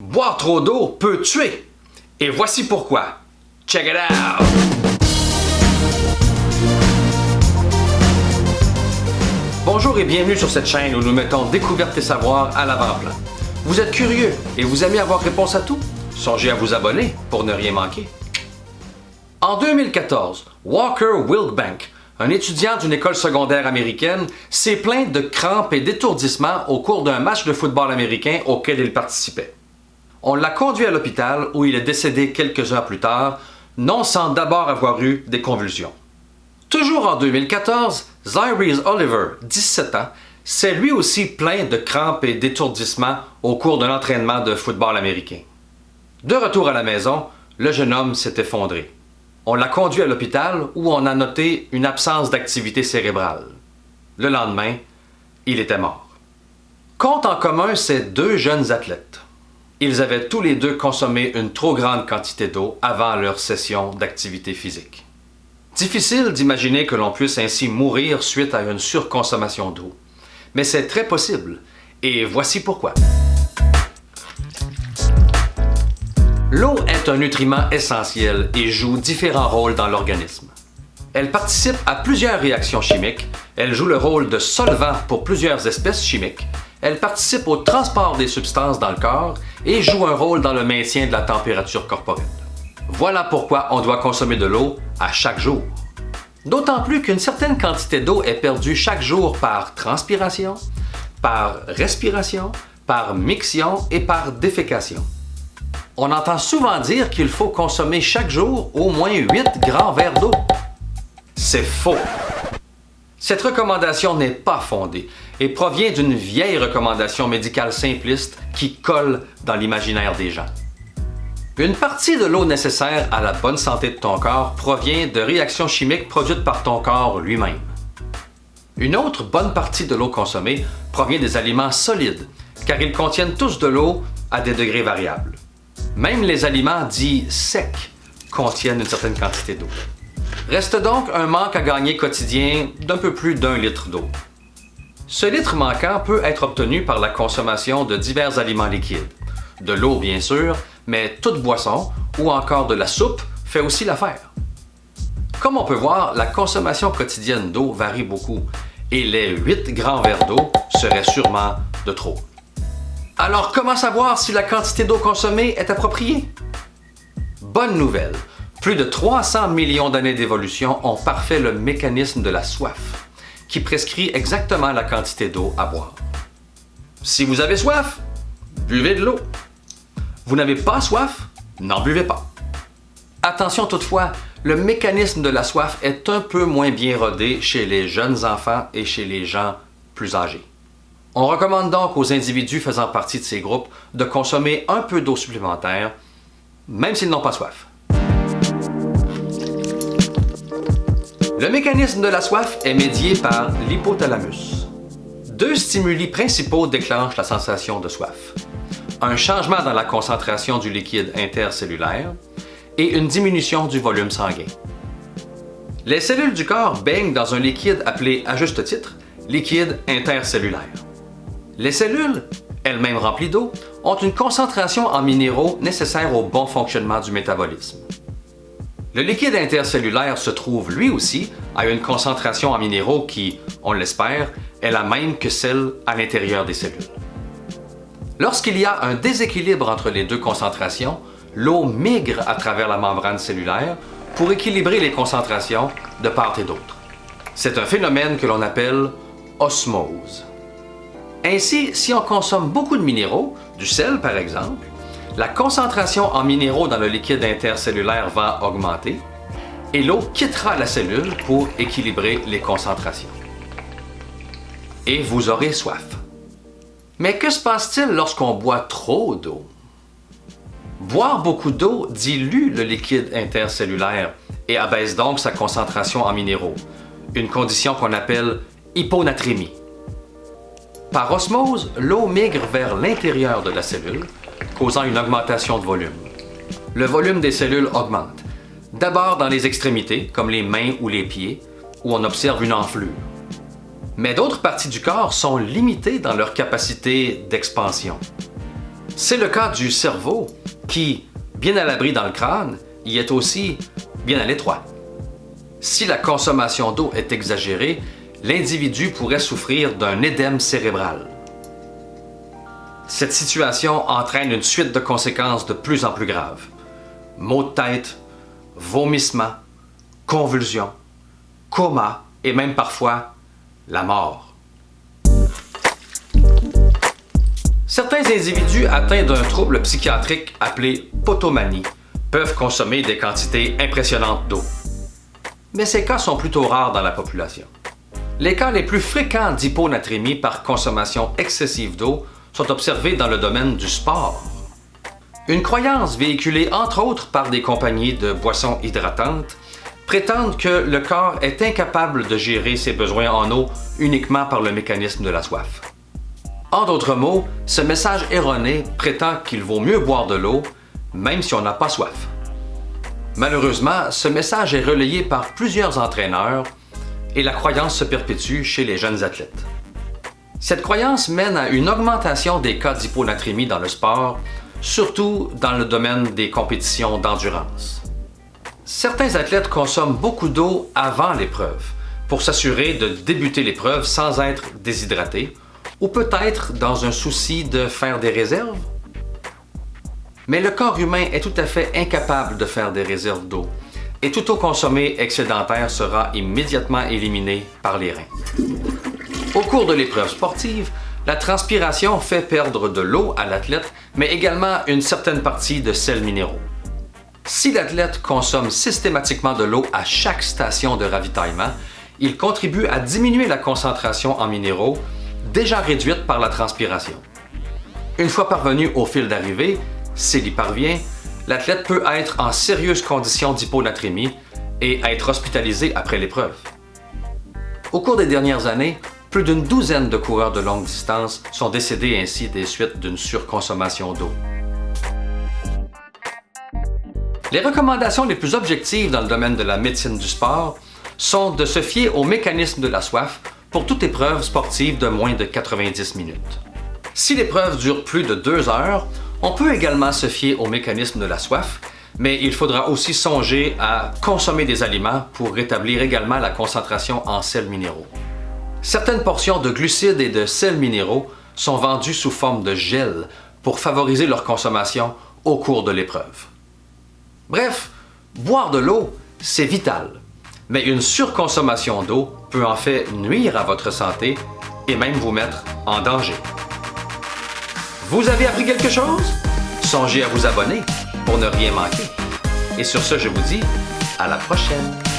Boire trop d'eau peut tuer. Et voici pourquoi. Check it out! Bonjour et bienvenue sur cette chaîne où nous mettons découvertes et savoirs à l'avant-plan. Vous êtes curieux et vous aimez avoir réponse à tout? Songez à vous abonner pour ne rien manquer. En 2014, Walker Wilkbank, un étudiant d'une école secondaire américaine, s'est plaint de crampes et d'étourdissements au cours d'un match de football américain auquel il participait. On l'a conduit à l'hôpital où il est décédé quelques heures plus tard, non sans d'abord avoir eu des convulsions. Toujours en 2014, Zyrese Oliver, 17 ans, s'est lui aussi plaint de crampes et d'étourdissements au cours d'un entraînement de football américain. De retour à la maison, le jeune homme s'est effondré. On l'a conduit à l'hôpital où on a noté une absence d'activité cérébrale. Le lendemain, il était mort. Comptent en commun ces deux jeunes athlètes. Ils avaient tous les deux consommé une trop grande quantité d'eau avant leur session d'activité physique. Difficile d'imaginer que l'on puisse ainsi mourir suite à une surconsommation d'eau. Mais c'est très possible, et voici pourquoi. L'eau est un nutriment essentiel et joue différents rôles dans l'organisme. Elle participe à plusieurs réactions chimiques, elle joue le rôle de solvant pour plusieurs espèces chimiques, elle participe au transport des substances dans le corps et joue un rôle dans le maintien de la température corporelle. Voilà pourquoi on doit consommer de l'eau à chaque jour. D'autant plus qu'une certaine quantité d'eau est perdue chaque jour par transpiration, par respiration, par miction et par défécation. On entend souvent dire qu'il faut consommer chaque jour au moins 8 grands verres d'eau. C'est faux. Cette recommandation n'est pas fondée et provient d'une vieille recommandation médicale simpliste qui colle dans l'imaginaire des gens. Une partie de l'eau nécessaire à la bonne santé de ton corps provient de réactions chimiques produites par ton corps lui-même. Une autre bonne partie de l'eau consommée provient des aliments solides, car ils contiennent tous de l'eau à des degrés variables. Même les aliments dits secs contiennent une certaine quantité d'eau. Reste donc un manque à gagner quotidien d'un peu plus d'1 litre d'eau. Ce litre manquant peut être obtenu par la consommation de divers aliments liquides. De l'eau bien sûr, mais toute boisson ou encore de la soupe fait aussi l'affaire. Comme on peut voir, la consommation quotidienne d'eau varie beaucoup et les 8 grands verres d'eau seraient sûrement de trop. Alors comment savoir si la quantité d'eau consommée est appropriée? Bonne nouvelle! Plus de 300 millions d'années d'évolution ont parfait le mécanisme de la soif, qui prescrit exactement la quantité d'eau à boire. Si vous avez soif, buvez de l'eau. Vous n'avez pas soif, n'en buvez pas. Attention toutefois, le mécanisme de la soif est un peu moins bien rodé chez les jeunes enfants et chez les gens plus âgés. On recommande donc aux individus faisant partie de ces groupes de consommer un peu d'eau supplémentaire, même s'ils n'ont pas soif. Le mécanisme de la soif est médié par l'hypothalamus. 2 stimuli principaux déclenchent la sensation de soif. Un changement dans la concentration du liquide intercellulaire et une diminution du volume sanguin. Les cellules du corps baignent dans un liquide appelé à juste titre liquide intercellulaire. Les cellules, elles-mêmes remplies d'eau, ont une concentration en minéraux nécessaire au bon fonctionnement du métabolisme. Le liquide intercellulaire se trouve lui aussi à une concentration en minéraux qui, on l'espère, est la même que celle à l'intérieur des cellules. Lorsqu'il y a un déséquilibre entre les deux concentrations, l'eau migre à travers la membrane cellulaire pour équilibrer les concentrations de part et d'autre. C'est un phénomène que l'on appelle osmose. Ainsi, si on consomme beaucoup de minéraux, du sel par exemple, la concentration en minéraux dans le liquide intercellulaire va augmenter et l'eau quittera la cellule pour équilibrer les concentrations. Et vous aurez soif. Mais que se passe-t-il lorsqu'on boit trop d'eau? Boire beaucoup d'eau dilue le liquide intercellulaire et abaisse donc sa concentration en minéraux, une condition qu'on appelle hyponatrémie. Par osmose, l'eau migre vers l'intérieur de la cellule, causant une augmentation de volume. Le volume des cellules augmente, d'abord dans les extrémités, comme les mains ou les pieds, où on observe une enflure. Mais d'autres parties du corps sont limitées dans leur capacité d'expansion. C'est le cas du cerveau qui, bien à l'abri dans le crâne, y est aussi bien à l'étroit. Si la consommation d'eau est exagérée, l'individu pourrait souffrir d'un édème cérébral. Cette situation entraîne une suite de conséquences de plus en plus graves. Maux de tête, vomissements, convulsions, coma et même parfois la mort. Certains individus atteints d'un trouble psychiatrique appelé potomanie peuvent consommer des quantités impressionnantes d'eau. Mais ces cas sont plutôt rares dans la population. Les cas les plus fréquents d'hyponatrémie par consommation excessive d'eau sont observés dans le domaine du sport. Une croyance véhiculée entre autres par des compagnies de boissons hydratantes prétendent que le corps est incapable de gérer ses besoins en eau uniquement par le mécanisme de la soif. En d'autres mots, ce message erroné prétend qu'il vaut mieux boire de l'eau même si on n'a pas soif. Malheureusement, ce message est relayé par plusieurs entraîneurs et la croyance se perpétue chez les jeunes athlètes. Cette croyance mène à une augmentation des cas d'hyponatrémie dans le sport, surtout dans le domaine des compétitions d'endurance. Certains athlètes consomment beaucoup d'eau avant l'épreuve pour s'assurer de débuter l'épreuve sans être déshydratés ou peut-être dans un souci de faire des réserves. Mais le corps humain est tout à fait incapable de faire des réserves d'eau et toute eau consommée excédentaire sera immédiatement éliminée par les reins. Au cours de l'épreuve sportive, la transpiration fait perdre de l'eau à l'athlète, mais également une certaine partie de sels minéraux. Si l'athlète consomme systématiquement de l'eau à chaque station de ravitaillement, il contribue à diminuer la concentration en minéraux, déjà réduite par la transpiration. Une fois parvenu au fil d'arrivée, s'il y parvient, l'athlète peut être en sérieuse condition d'hyponatrémie et être hospitalisé après l'épreuve. Au cours des dernières années, plus d'une douzaine de coureurs de longue distance sont décédés ainsi des suites d'une surconsommation d'eau. Les recommandations les plus objectives dans le domaine de la médecine du sport sont de se fier au mécanisme de la soif pour toute épreuve sportive de moins de 90 minutes. Si l'épreuve dure plus de 2 heures, on peut également se fier au mécanisme de la soif, mais il faudra aussi songer à consommer des aliments pour rétablir également la concentration en sels minéraux. Certaines portions de glucides et de sels minéraux sont vendues sous forme de gel pour favoriser leur consommation au cours de l'épreuve. Bref, boire de l'eau, c'est vital, mais une surconsommation d'eau peut en fait nuire à votre santé et même vous mettre en danger. Vous avez appris quelque chose? Songez à vous abonner pour ne rien manquer. Et sur ce, je vous dis à la prochaine!